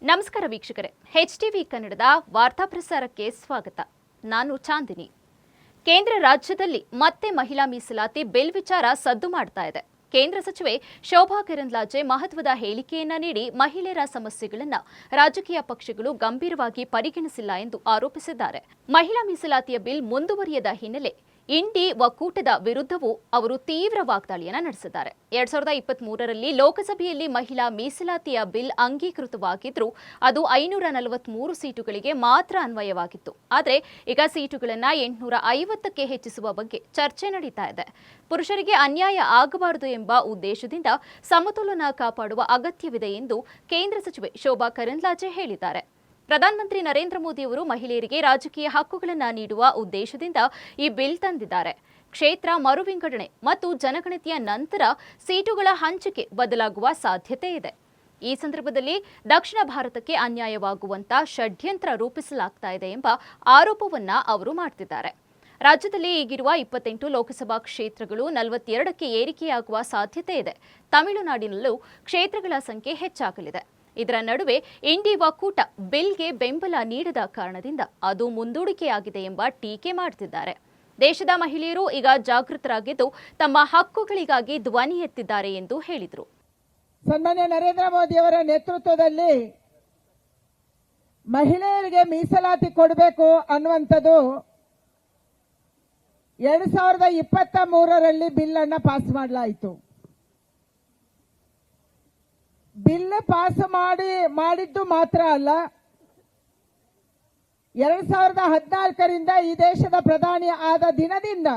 ನಮಸ್ಕಾರ ವೀಕ್ಷಕರೇ, HTV ಕನ್ನಡದ ವಾರ್ತಾ ಪ್ರಸಾರಕ್ಕೆ ಸ್ವಾಗತ. ನಾನು ಚಾಂದಿನಿ. ಕೇಂದ್ರ ರಾಜ್ಯದಲ್ಲಿ ಮತ್ತೆ ಮಹಿಳಾ ಮೀಸಲಾತಿ ಬಿಲ್ ವಿಚಾರ ಸದ್ದು ಮಾಡ್ತಾ ಇದೆ. ಕೇಂದ್ರ ಸಚಿವೆ ಶೋಭಾ ಕರಂದ್ಲಾಜೆ ಮಹತ್ವದ ಹೇಳಿಕೆಯನ್ನ ನೀಡಿ ಮಹಿಳೆಯರ ಸಮಸ್ಯೆಗಳನ್ನು ರಾಜಕೀಯ ಪಕ್ಷಗಳು ಗಂಭೀರವಾಗಿ ಪರಿಗಣಿಸಿಲ್ಲ ಎಂದು ಆರೋಪಿಸಿದ್ದಾರೆ. ಮಹಿಳಾ ಮೀಸಲಾತಿಯ ಬಿಲ್ ಮುಂದುವರಿಯದ ಹಿನ್ನೆಲೆ ಇಂಡಿ ಒಕ್ಕೂಟದ ವಿರುದ್ಧವೂ ಅವರು ತೀವ್ರ ವಾಗ್ದಾಳಿಯನ್ನು ನಡೆಸಿದ್ದಾರೆ. 2023ರಲ್ಲಿ ಲೋಕಸಭೆಯಲ್ಲಿ ಮಹಿಳಾ ಮೀಸಲಾತಿಯ ಬಿಲ್ ಅಂಗೀಕೃತವಾಗಿದ್ದರೂ ಅದು 543 ಸೀಟುಗಳಿಗೆ ಮಾತ್ರ ಅನ್ವಯವಾಗಿತ್ತು. ಆದರೆ ಈಗ ಸೀಟುಗಳನ್ನು 850ಕ್ಕೆ ಹೆಚ್ಚಿಸುವ ಬಗ್ಗೆ ಚರ್ಚೆ ನಡೀತಾ ಇದೆ. ಪುರುಷರಿಗೆ ಅನ್ಯಾಯ ಆಗಬಾರದು ಎಂಬ ಉದ್ದೇಶದಿಂದ ಸಮತೋಲನ ಕಾಪಾಡುವ ಅಗತ್ಯವಿದೆ ಎಂದು ಕೇಂದ್ರ ಸಚಿವೆ ಶೋಭಾ ಕರಂದ್ಲಾಜೆ ಹೇಳಿದ್ದಾರೆ. ಪ್ರಧಾನಮಂತ್ರಿ ನರೇಂದ್ರ ಮೋದಿ ಅವರು ಮಹಿಳೆಯರಿಗೆ ರಾಜಕೀಯ ಹಕ್ಕುಗಳನ್ನು ನೀಡುವ ಉದ್ದೇಶದಿಂದ ಈ ಬಿಲ್ ತಂದಿದ್ದಾರೆ. ಕ್ಷೇತ್ರ ಮರುವಿಂಗಡಣೆ ಮತ್ತು ಜನಗಣತಿಯ ನಂತರ ಸೀಟುಗಳ ಹಂಚಿಕೆ ಬದಲಾಗುವ ಸಾಧ್ಯತೆ ಇದೆ. ಈ ಸಂದರ್ಭದಲ್ಲಿ ದಕ್ಷಿಣ ಭಾರತಕ್ಕೆ ಅನ್ಯಾಯವಾಗುವಂತ ಷಡ್ಯಂತ್ರ ರೂಪಿಸಲಾಗ್ತಾ ಇದೆ ಎಂಬ ಆರೋಪವನ್ನ ಅವರು ಮಾಡ್ತಿದ್ದಾರೆ. ರಾಜ್ಯದಲ್ಲಿ ಈಗಿರುವ 28 ಲೋಕಸಭಾ ಕ್ಷೇತ್ರಗಳು 42ಕ್ಕೆ ಏರಿಕೆಯಾಗುವ ಸಾಧ್ಯತೆ ಇದೆ. ತಮಿಳುನಾಡಿನಲ್ಲೂ ಕ್ಷೇತ್ರಗಳ ಸಂಖ್ಯೆ ಹೆಚ್ಚಾಗಲಿದೆ. ಇದರ ನಡುವೆ ಇಂಡಿ ಒಕ್ಕೂಟ ಬಿಲ್ಗೆ ಬೆಂಬಲ ನೀಡದ ಕಾರಣದಿಂದ ಅದು ಮುಂದೂಡಿಕೆಯಾಗಿದೆ ಎಂಬ ಟೀಕೆ ಮಾಡುತ್ತಿದ್ದಾರೆ. ದೇಶದ ಮಹಿಳೆಯರು ಈಗ ಜಾಗೃತರಾಗಿದ್ದು ತಮ್ಮ ಹಕ್ಕುಗಳಿಗಾಗಿ ಧ್ವನಿ ಎತ್ತಿದ್ದಾರೆ ಎಂದು ಹೇಳಿದರು. ಸನ್ಮಾನ್ಯ ನರೇಂದ್ರ ಮೋದಿ ಅವರ ನೇತೃತ್ವದಲ್ಲಿ ಮಹಿಳೆಯರಿಗೆ ಮೀಸಲಾತಿ ಕೊಡಬೇಕು ಅನ್ನುವಂಥದ್ದು 2023ರಲ್ಲಿ ಬಿಲ್ ಅನ್ನ ಪಾಸ್ ಮಾಡಲಾಯಿತು. ಬಿಲ್ ಪಾಸ್ ಮಾಡಿದ್ದು ಮಾತ್ರ ಅಲ್ಲ, 2014ರಿಂದ ಈ ದೇಶದ ಪ್ರಧಾನಿ ಆದ ದಿನದಿಂದ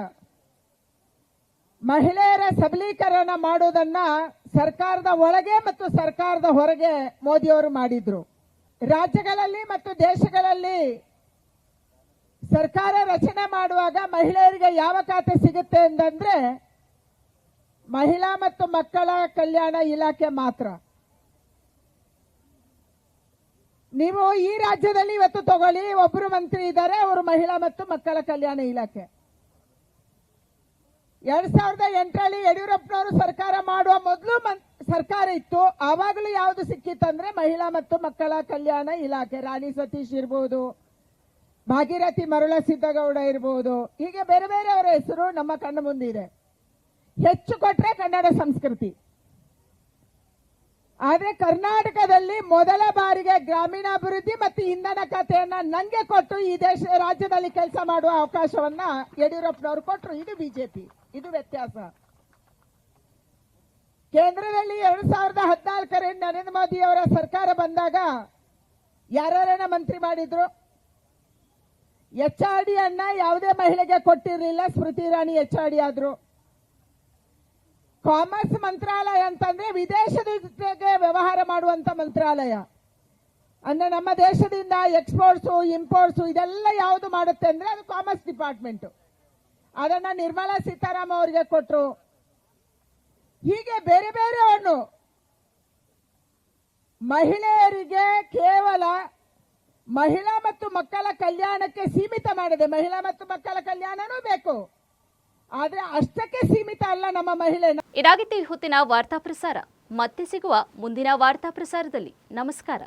ಮಹಿಳೆಯರ ಸಬಲೀಕರಣ ಮಾಡುವುದನ್ನ ಸರ್ಕಾರದ ಒಳಗೆ ಮತ್ತು ಸರ್ಕಾರದ ಹೊರಗೆ ಮೋದಿಯವರು ಮಾಡಿದ್ರು. ರಾಜ್ಯಗಳಲ್ಲಿ ಮತ್ತು ದೇಶಗಳಲ್ಲಿ ಸರ್ಕಾರ ರಚನೆ ಮಾಡುವಾಗ ಮಹಿಳೆಯರಿಗೆ ಯಾವ ಖಾತೆ ಸಿಗುತ್ತೆ ಅಂತಂದ್ರೆ ಮಹಿಳಾ ಮತ್ತು ಮಕ್ಕಳ ಕಲ್ಯಾಣ ಇಲಾಖೆ ಮಾತ್ರ. ನೀವು ಈ ರಾಜ್ಯದಲ್ಲಿ ಇವತ್ತು ತಗೊಳ್ಳಿ, ಒಬ್ಬರು ಮಂತ್ರಿ ಇದ್ದಾರೆ, ಅವರು ಮಹಿಳಾ ಮತ್ತು ಮಕ್ಕಳ ಕಲ್ಯಾಣ ಇಲಾಖೆ. 2008ರಲ್ಲಿ ಯಡಿಯೂರಪ್ಪನವರು ಸರ್ಕಾರ ಮಾಡುವ ಮೊದಲು ಸರ್ಕಾರ ಇತ್ತು. ಆವಾಗಲೂ ಯಾವುದು ಸಿಕ್ಕಿತ್ತಂದ್ರೆ ಮಹಿಳಾ ಮತ್ತು ಮಕ್ಕಳ ಕಲ್ಯಾಣ ಇಲಾಖೆ. ರಾಣಿ ಸತೀಶ್ ಇರ್ಬೋದು, ಭಾಗೀರಥಿ ಮರುಳಸಿದ್ದಗೌಡ ಇರ್ಬೋದು, ಹೀಗೆ ಬೇರೆ ಬೇರೆ ಅವರ ಹೆಸರು ನಮ್ಮ ಕಣ್ಣು ಮುಂದಿದೆ. ಹೆಚ್ಚು ಕೊಟ್ರೆ ಕನ್ನಡ ಸಂಸ್ಕೃತಿ. ಆದ್ರೆ ಕರ್ನಾಟಕದಲ್ಲಿ ಮೊದಲ ಬಾರಿಗೆ ಗ್ರಾಮೀಣಾಭಿವೃದ್ಧಿ ಮತ್ತು ಇಂಧನ ಖಾತೆಯನ್ನ ನಂಗೆ ಕೊಟ್ಟು ಈ ರಾಜ್ಯದಲ್ಲಿ ಕೆಲಸ ಮಾಡುವ ಅವಕಾಶವನ್ನ ಯಡಿಯೂರಪ್ಪನವರು ಕೊಟ್ಟರು. ಇದು ಬಿಜೆಪಿ, ಇದು ವ್ಯತ್ಯಾಸ. ಕೇಂದ್ರದಲ್ಲಿ 2014ರಲ್ಲಿ ನರೇಂದ್ರ ಮೋದಿ ಅವರ ಸರ್ಕಾರ ಬಂದಾಗ ಯಾರನ್ನ ಮಂತ್ರಿ ಮಾಡಿದ್ರು? HRD ಅನ್ನ ಯಾವುದೇ ಮಹಿಳೆಗೆ ಕೊಟ್ಟಿರಲಿಲ್ಲ. ಸ್ಮೃತಿ ಇರಾನಿ HRD ಆದ್ರು. ಕಾಮರ್ಸ್ ಮಂತ್ರಾಲಯ ಅಂತಂದ್ರೆ ವಿದೇಶದ ಜೊತೆಗೆ ವ್ಯವಹಾರ ಮಾಡುವಂತ ಮಂತ್ರಾಲಯ. ಅಂದ್ರೆ ನಮ್ಮ ದೇಶದಿಂದ ಎಕ್ಸ್ಪೋರ್ಟ್ಸು ಇಂಪೋರ್ಟ್ಸು ಇದೆಲ್ಲ ಯಾವುದು ಮಾಡುತ್ತೆ ಅಂದ್ರೆ ಅದು ಕಾಮರ್ಸ್ ಡಿಪಾರ್ಟ್ಮೆಂಟ್. ಅದನ್ನ ನಿರ್ಮಲಾ ಸೀತಾರಾಮನ್ ಅವರಿಗೆ ಕೊಟ್ಟರು. ಹೀಗೆ ಬೇರೆ ಬೇರೆಯನ್ನು ಮಹಿಳೆಯರಿಗೆ ಕೇವಲ ಮಹಿಳಾ ಮತ್ತು ಮಕ್ಕಳ ಕಲ್ಯಾಣಕ್ಕೆ ಸೀಮಿತ ಮಾಡಿದೆ. ಮಹಿಳಾ ಮತ್ತು ಮಕ್ಕಳ ಕಲ್ಯಾಣನೂ ಬೇಕು, ಆದ್ರೆ ಅಷ್ಟಕ್ಕೆ ಸೀಮಿತ ಅಲ್ಲ ನಮ್ಮ ಮಹಿಳೆ. ಇದಾಗಿತ್ತು ಈ ಹೊತ್ತಿನ ವಾರ್ತಾ ಪ್ರಸಾರ. ಮತ್ತೆ ಸಿಗುವ ಮುಂದಿನ ವಾರ್ತಾ ಪ್ರಸಾರದಲ್ಲಿ. ನಮಸ್ಕಾರ.